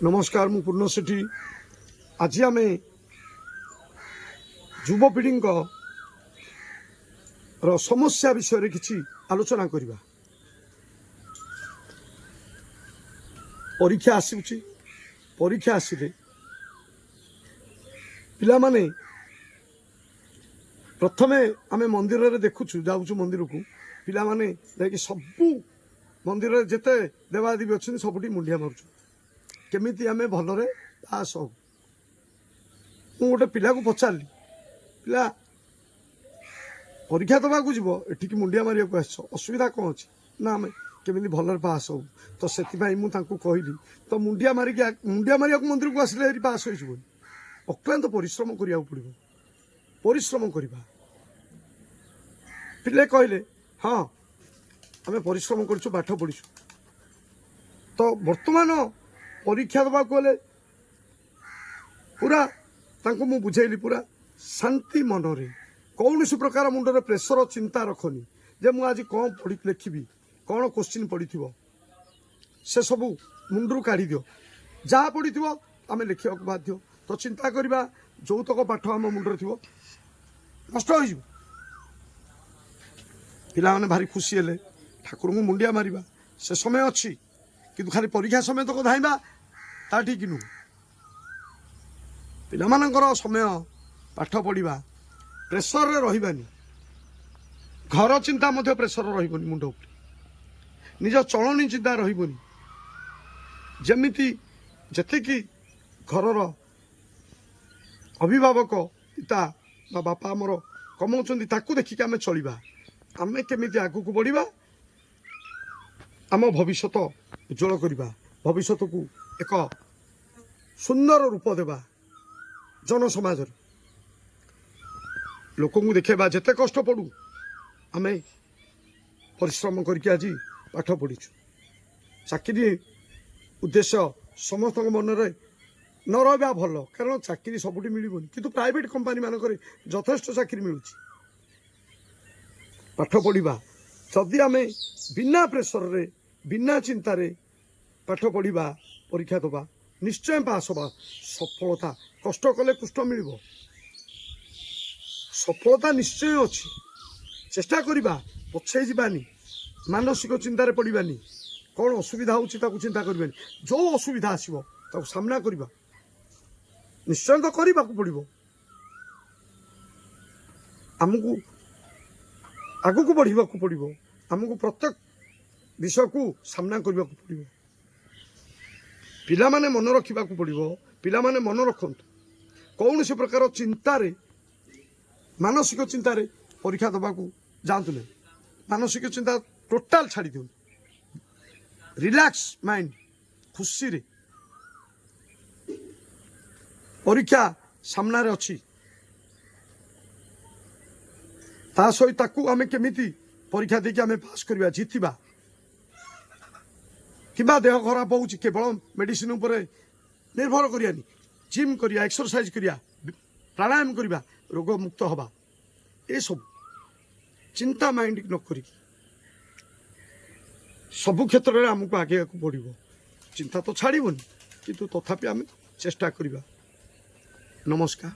नमस्कार मु पूर्ण सेठी आज आम युवपीढ़ी समस्या विषय किसी आलोचना करवा। परीक्षा आसूची परीक्षा आसिले पिला माने प्रथमे आम मंदिर रे देखुछु जाऊछु मंदिर को पिला माने जाकि सबु मंदिर रे जेते देवादेवी अच्छे सबुठी मुंडिया मारुछु केमिति आमे भलरे पास हो। मु गोटे पिला को पचारि पिला परीक्षा दबा को जीव एठिक मुंडिया मारिया को आस असुविधा कौन अच्छी ना आम केमी भलरे पास हो। तो से कहली तो मुंडिया मारिया को मंदिर को आसिले पास हो अक्लांत परिश्रम करिया पड़ो परिश्रम करवा। पिले कहले हाँ आम परिश्रम करछु पाठ पढ़ीछु। तो वर्तमान परीक्षा दबा गले पूरा तांको मु बुझेली पूरा शांति मनरे कौन सी प्रकार मुंडरे प्रेसर चिंता रखनी जे मु आज कौन पढ़ी लिखी कौन क्वेश्चन पड़ी से सब मुंडरू काढ़ी दियो जहाँ पड़ी आम लिखा बाध्य। तो चिंता करवा जो तक पाठ आम मुंडरे थी नष्ट हो पिला माने भारी खुशी हेले ठाकुर को मुंडिया मारिबा से समय अच्छी किंतु खाली परीक्षा समय तक धाइबा ता ठीक नु पिला मानकर समय पाठ पढ़ा प्रेसर रे रहिबानी घर चिंता मध्य प्रेसर रहिबनी मुंड उपर निज चलनी चिंता रहिबनी जेमिति जतिकी घरर अभिभावक पिता बा बापा आमर कमाउछन्ती ताकू देखिक आमे चलिबा आमे केमिति आगु को बढ़िबा आम भविष्य उज्जवल करवा भविष्य को एक सुंदर रूप देवा जन समाज लोक देखा जिते कष्ट पड़ू आम परिश्रम करके आज पाठ पढ़ीचु चाकरी उद्देश्य समस्त मन में न रहा भल कारण चाकरी सबुठी मिलबनी किंतु प्राइवेट कंपनी मानक यथेष्ट चाकरी मिलूँ पाठ पढ़ा जदि आम बिना प्रेसर रे बिना चिंतारे पाठ पढ़ा परीक्षा दबा निश्चय पास हवा सफलता कष्ट कले कुष्ट मिल सफलता निश्चय अच्छी चेष्टा करवा पछे जानी मानसिक चिंतार पड़ानी कौन असुविधा हो चिंता करवानी जो असुविधा आसो सामना करवा निश्चय तो करने को पड़ो आमको आगू को बढ़ा पड़ो आमको प्रत्येक विषय को सामना करने को पड़ो पिला माने मन रखा पड़ो पिला माने मन रखतु कौन से प्रकार चिंतार मानसिक चिंतार परीक्षा दबा को जातु ना मानसिक चिंता टोटाल छाड़ी दियो रिलैक्स माइंड खुशी रे परीक्षा सामना रे अच्छी ता सहित ताकू आमे केमिति परीक्षा देके आमे पास करवा जीतिबा किबा देह खराब होउची केवल मेडिसिन उपरे निर्भर करियानी जिम करिया एक्सरसाइज करिया प्राणायाम करिया रोग मुक्त हवा ए सब चिंता माइंड न करी सबु क्षेत्र में आमको आगे बढ़ो चिंता तो छाड़बनी किंतु तथापि आम चेष्टा करवा। नमस्कार।